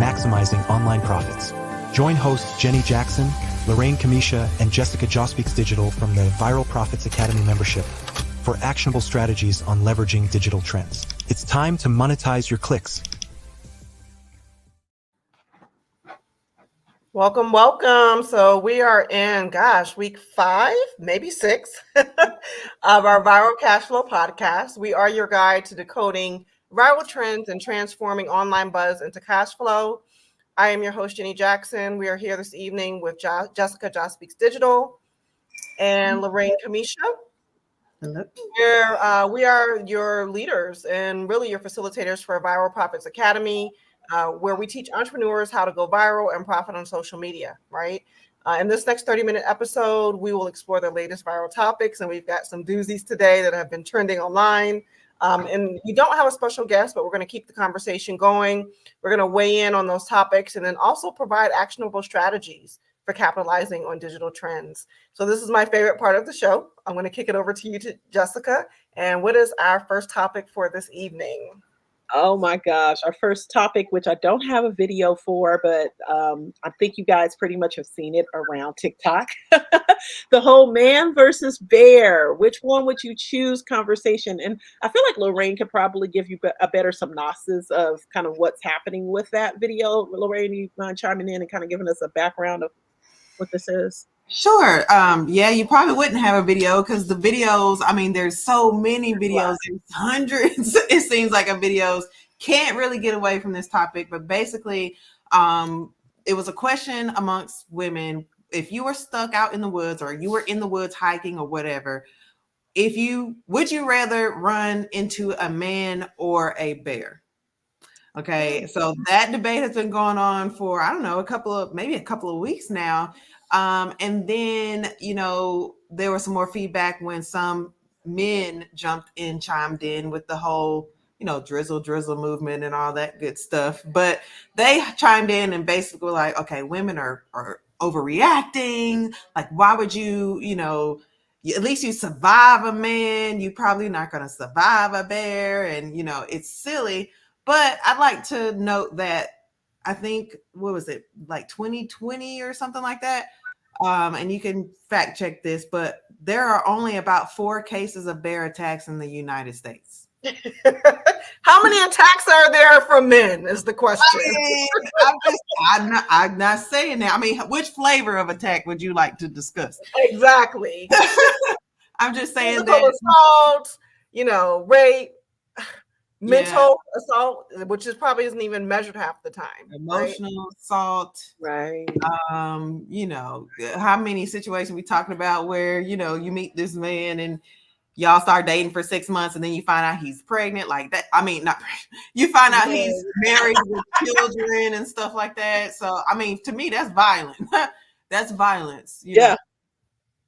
maximizing online profits. Join hosts Jenny Jackson, Lorraine Kamisha, and Jessica Joss Speaks Digital from the Viral Profits Academy membership for actionable strategies on leveraging digital trends. It's time to monetize your clicks. Welcome, welcome. So we are in, week 5, maybe 6 of our Viral Cash Flow podcast. We are your guide to decoding viral trends and transforming online buzz into cash flow. I am your host, Jenny Jackson. We are here this evening with Jessica Joss Speaks Digital and Lorraine Kamisha. We are your leaders and really your facilitators for Viral Profits Academy, where we teach entrepreneurs how to go viral and profit on social media, right? In this next 30-minute episode, we will explore the latest viral topics, and we've got some doozies today that have been trending online. And we don't have a special guest, but we're going to keep the conversation going. We're going to weigh in on those topics and then also provide actionable strategies for capitalizing on digital trends. So this is my favorite part of the show. I'm going to kick it over to you, Jessica. And what is our first topic for this evening? Oh my gosh, our first topic, which I don't have a video for, but I think you guys pretty much have seen it around TikTok. The whole man versus bear, which one would you choose conversation? And I feel like Lorraine could probably give you a better synopsis of kind of what's happening with that video. Lorraine, you mind chiming in and kind of giving us a background of what this is? Sure. Yeah, you probably wouldn't have a video because the videos, I mean, there's so many videos, there's hundreds, it seems like, of videos. Can't really get away from this topic, but basically, it was a question amongst women. If you were stuck out in the woods or you were in the woods hiking or whatever, would you rather run into a man or a bear? Okay, so that debate has been going on for, I don't know, maybe a couple of weeks now. And then, there was some more feedback when some men chimed in with the whole, drizzle movement and all that good stuff. But they chimed in and basically were like, okay, women are overreacting. Like, why would you, at least you survive a man. You probably not going to survive a bear. And, it's silly. But I'd like to note that I think, what was it, like 2020 or something like that? And you can fact check this, but there are only about 4 cases of bear attacks in the United States. How many attacks are there from men is the question. I'm not saying that. I mean, which flavor of attack would you like to discuss? Exactly. I'm just saying physical assault, rape, mental assault, which probably isn't even measured half the time. Emotional assault. Right. How many situations we talking about where, you meet this man and y'all start dating for 6 months and then you find out he's pregnant like that. I mean, not pregnant. You find out he's married with children and stuff like that. So, I mean, to me, that's violent. That's violence. You know?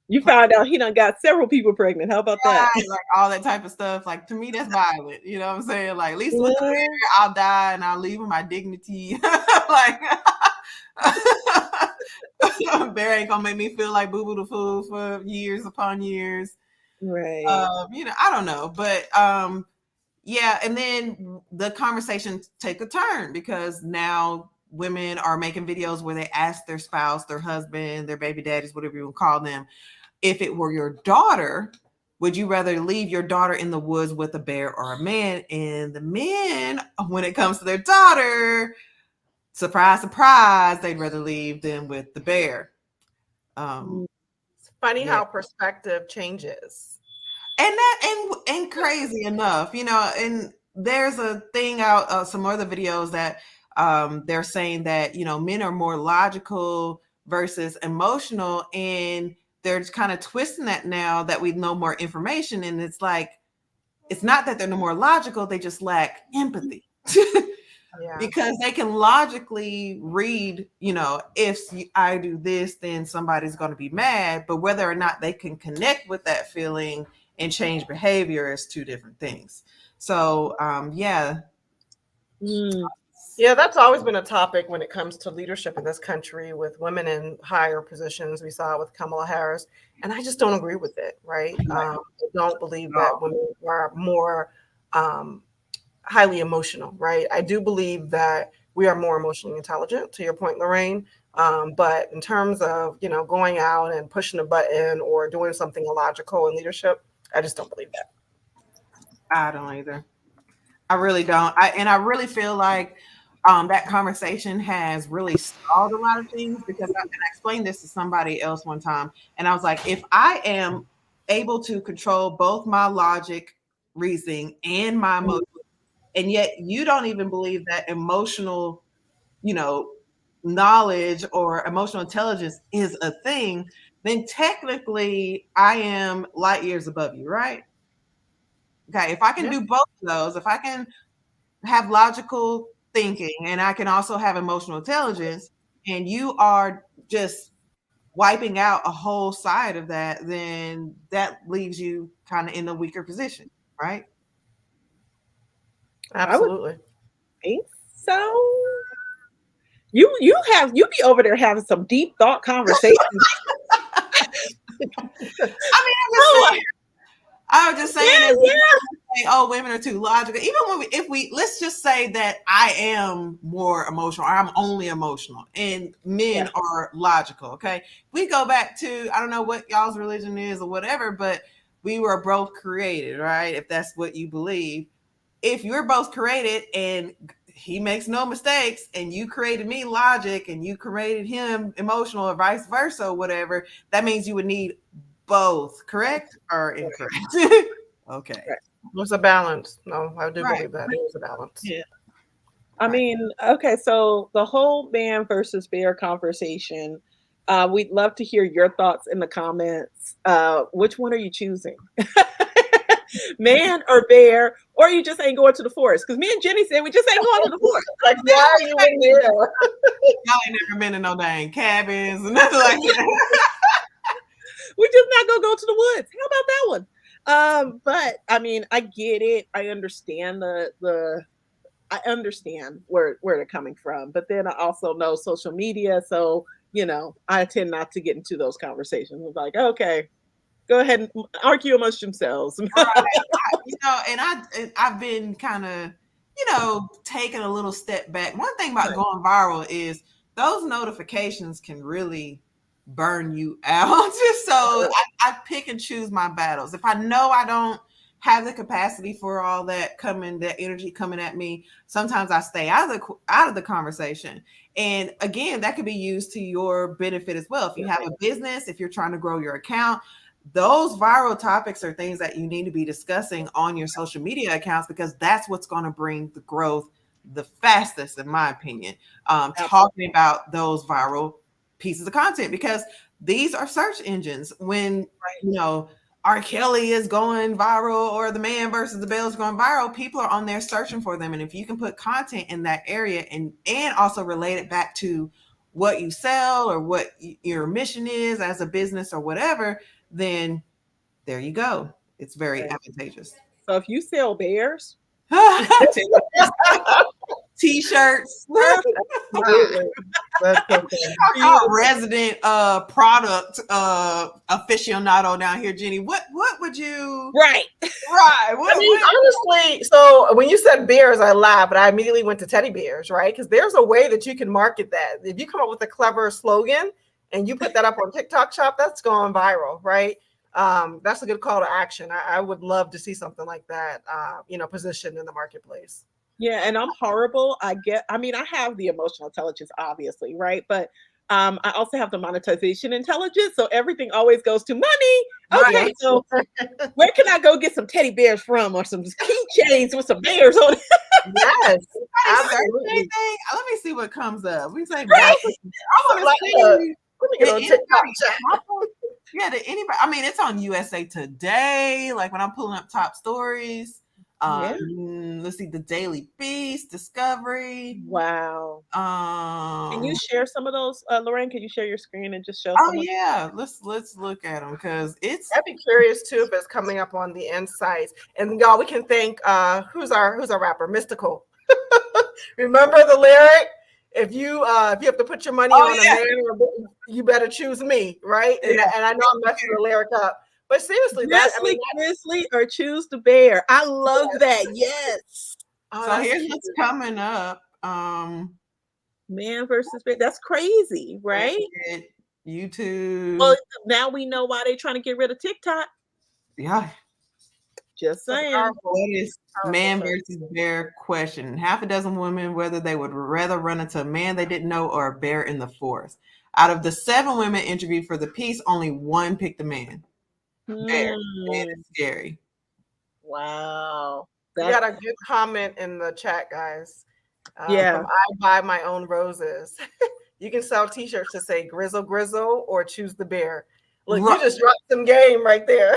You found out he done got several people pregnant. How about that? Like all that type of stuff. Like, to me, that's violent. You know what I'm saying? Like, at least with the bear, I'll die and I'll leave with my dignity. Like, bear ain't gonna make me feel like boo-boo the fool for years upon years. Right. I don't know. But and then the conversation take a turn because now women are making videos where they ask their spouse, their husband, their baby daddies, whatever you want to call them, if it were your daughter, would you rather leave your daughter in the woods with a bear or a man? And the men, when it comes to their daughter, surprise, surprise, they'd rather leave them with the bear. It's funny how perspective changes. And crazy enough, and there's a thing out, some other videos that they're saying that, men are more logical versus emotional, and they're just kind of twisting that now that we know more information. And it's like, it's not that they're no more logical, they just lack empathy. Because they can logically read, if I do this, then somebody's going to be mad. But whether or not they can connect with that feeling and change behavior is 2 different things. So, Yeah, that's always been a topic when it comes to leadership in this country with women in higher positions. We saw it with Kamala Harris, and I just don't agree with it, right? I don't believe that women are more highly emotional, right? I do believe that we are more emotionally intelligent, to your point, Lorraine. But in terms of, going out and pushing a button or doing something illogical in leadership, I just don't believe that. I don't either. I really don't. I really feel like that conversation has really stalled a lot of things because I explained this to somebody else one time, and I was like, if I am able to control both my logic, reasoning, and my emotions, and yet you don't even believe that emotional, knowledge or emotional intelligence is a thing, then technically I am light years above you, right? Okay, if I can do both of those, if I can have logical thinking and I can also have emotional intelligence, and you are just wiping out a whole side of that, then that leaves you kind of in a weaker position, right? Absolutely. Think so. You be over there having some deep thought conversations. I was just saying oh, women are too logical. Even when let's just say that I am more emotional, or I'm only emotional, and men are logical. Okay, we go back to, I don't know what y'all's religion is or whatever, but we were both created, right? If that's what you believe, if you're both created and he makes no mistakes, and you created me logic, and you created him emotional, or vice versa, or whatever, that means you would need both, correct or incorrect? Okay. There's a balance. No, I do believe that there's a balance. Yeah. I mean, okay, so the whole man versus bear conversation, we'd love to hear your thoughts in the comments. Which one are you choosing? Man or bear, or you just ain't going to the forest? Because me and Jenny said we just ain't going to the forest. Like, why are you in there? Y'all ain't never been in no dang cabins or nothing like that. We're just not gonna go to the woods. How about that one? But I mean, I get it. I understand I understand where they're coming from, but then I also know social media, so I tend not to get into those conversations. It's like, okay, go ahead and argue amongst themselves. Right. I've been kind of, taking a little step back. One thing about going viral is those notifications can really burn you out. So I pick and choose my battles. If I know I don't have the capacity for all that energy coming at me, sometimes I stay out of the conversation. And again, that could be used to your benefit as well. If you have a business, if you're trying to grow your account, those viral topics are things that you need to be discussing on your social media accounts, because that's what's going to bring the growth the fastest, in my opinion. Talking about those viral pieces of content, because these are search engines. When R. Kelly is going viral, or the man versus the Bell is going viral, people are on there searching for them. And if you can put content in that area and also relate it back to what you sell or what your mission is as a business or whatever, then there you go. It's very advantageous. So if you sell bears, T-shirts, resident product aficionado down here, Jenny. What would you? Right. Honestly, so when you said bears, I laughed, but I immediately went to teddy bears, right? Because there's a way that you can market that. If you come up with a clever slogan and you put that up on TikTok Shop, that's going viral, right? That's a good call to action. I would love to see something like that, positioned in the marketplace. Yeah, and I'm horrible. I have the emotional intelligence, obviously, right? But I also have the monetization intelligence. So everything always goes to money. Okay, so where can I go get some teddy bears from, or some keychains with some bears on it? Yes, absolutely. Let me see what comes up. We say, yeah, to anybody. I mean, it's on USA Today. Like when I'm pulling up top stories. Let's see, the Daily Beast, Discovery. Wow. Can you share some of those, Lorraine? Can you share your screen and just show? Let's look at them, because I'd be curious too if it's coming up on the insights. And y'all, we can thank who's our rapper, Mystical. Remember the lyric? If you have to put your money on a man, you better choose me, right? And I know I'm messing the lyric up. But seriously, Grizzly or choose the bear. I love that. Yes. So here's what's coming up. Man versus bear. That's crazy, right? YouTube. Well, now we know why they're trying to get rid of TikTok. Yeah. Just So saying. powerful. What is man Powerful. versus bear question? Half a dozen women whether they would rather run into a man they didn't know or a bear in the forest. Out of the 7 women interviewed for the piece, only 1 picked the man. Bear. Man is scary. Wow. We got a good comment in the chat, guys. Yeah. From I Buy My Own Roses. You can sell t-shirts to say grizzle grizzle or choose the bear. Look, you just dropped some game right there.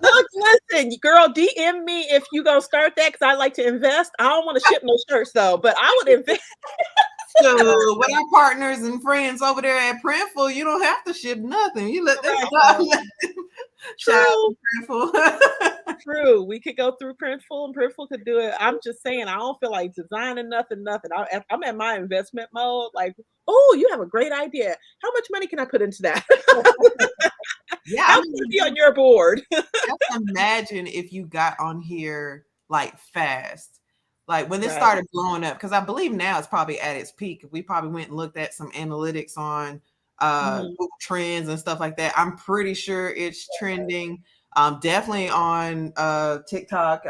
Look, listen, girl, DM me if you gonna start that because I like to invest. I don't want to ship no shirts though, but I would invest. So with our partners and friends over there at Printful, you don't have to ship nothing. You let them True. Printful. True. We could go through Printful and Printful could do it. I'm just saying, I don't feel like designing nothing. I'm in my investment mode. Like, oh, you have a great idea. How much money can I put into that? Yeah, How can I be on your board? Just imagine if you got on here like fast. Like when this started blowing up, because I believe now it's probably at its peak. We probably went and looked at some analytics on Google Trends and stuff like that. I'm pretty sure it's trending. Definitely on TikTok.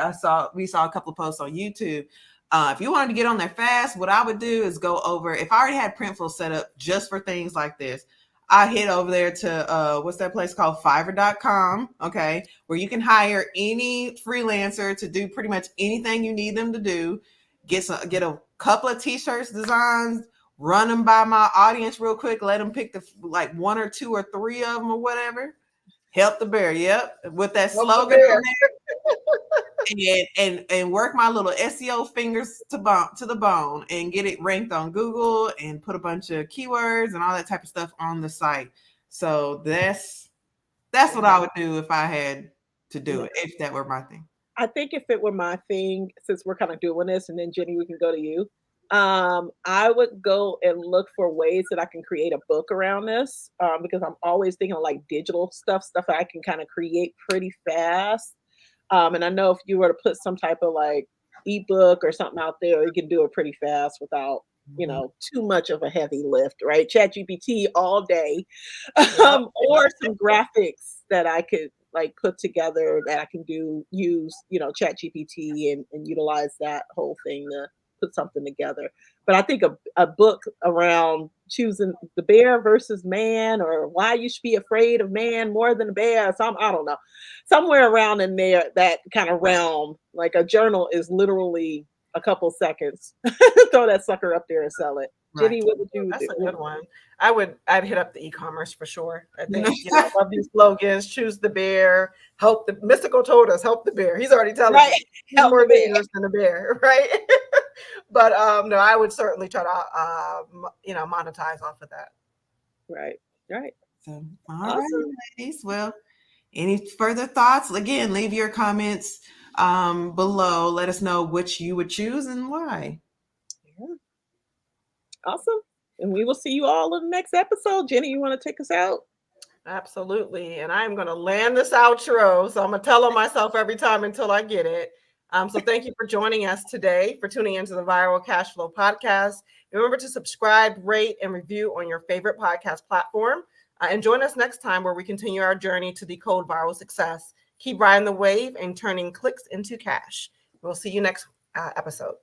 We saw a couple of posts on YouTube. If you wanted to get on there fast, what I would do is go over. If I already had Printful set up just for things like this, I hit over there to what's that place called? Fiverr.com, okay, where you can hire any freelancer to do pretty much anything you need them to do. Get a couple of t-shirts designs, run them by my audience real quick, let them pick the like 1 or 2 or 3 of them or whatever. Help the bear, yep, with that slogan on there. and work my little SEO fingers to the bone and get it ranked on Google and put a bunch of keywords and all that type of stuff on the site. So that's what I would do if I had to do it, if that were my thing. I think if it were my thing, since we're kind of doing this, and then Jenny, we can go to you. I would go and look for ways that I can create a book around this because I'm always thinking of like digital stuff that I can kind of create pretty fast. And I know if you were to put some type of like ebook or something out there, you can do it pretty fast without, too much of a heavy lift, right? ChatGPT all day, or some graphics that I could like put together that I can use, ChatGPT and utilize that whole thing to put something together. But I think a book around choosing the bear versus man, or why you should be afraid of man more than a bear. I don't know, somewhere around in there, that kind of realm. Like a journal is literally a couple seconds. Throw that sucker up there and sell it. Right. Jenny, what would you do? That's a good one. I'd hit up the e-commerce for sure. I think I love these slogans. Choose the bear. Help the Mystical told us. Help the bear. He's already telling us he's more dangerous than a bear, right? But no, I would certainly try to monetize off of that. Right. So, all right, ladies. Well, any further thoughts? Again, leave your comments below. Let us know which you would choose and why. Yeah. Awesome. And we will see you all in the next episode. Jenny, you want to take us out? Absolutely. And I'm going to land this outro. So I'm going to tell on myself every time until I get it. So thank you for joining us today, for tuning into the Viral Cash Flow Podcast. Remember to subscribe, rate, and review on your favorite podcast platform. And join us next time where we continue our journey to decode viral success. Keep riding the wave and turning clicks into cash. We'll see you next episode.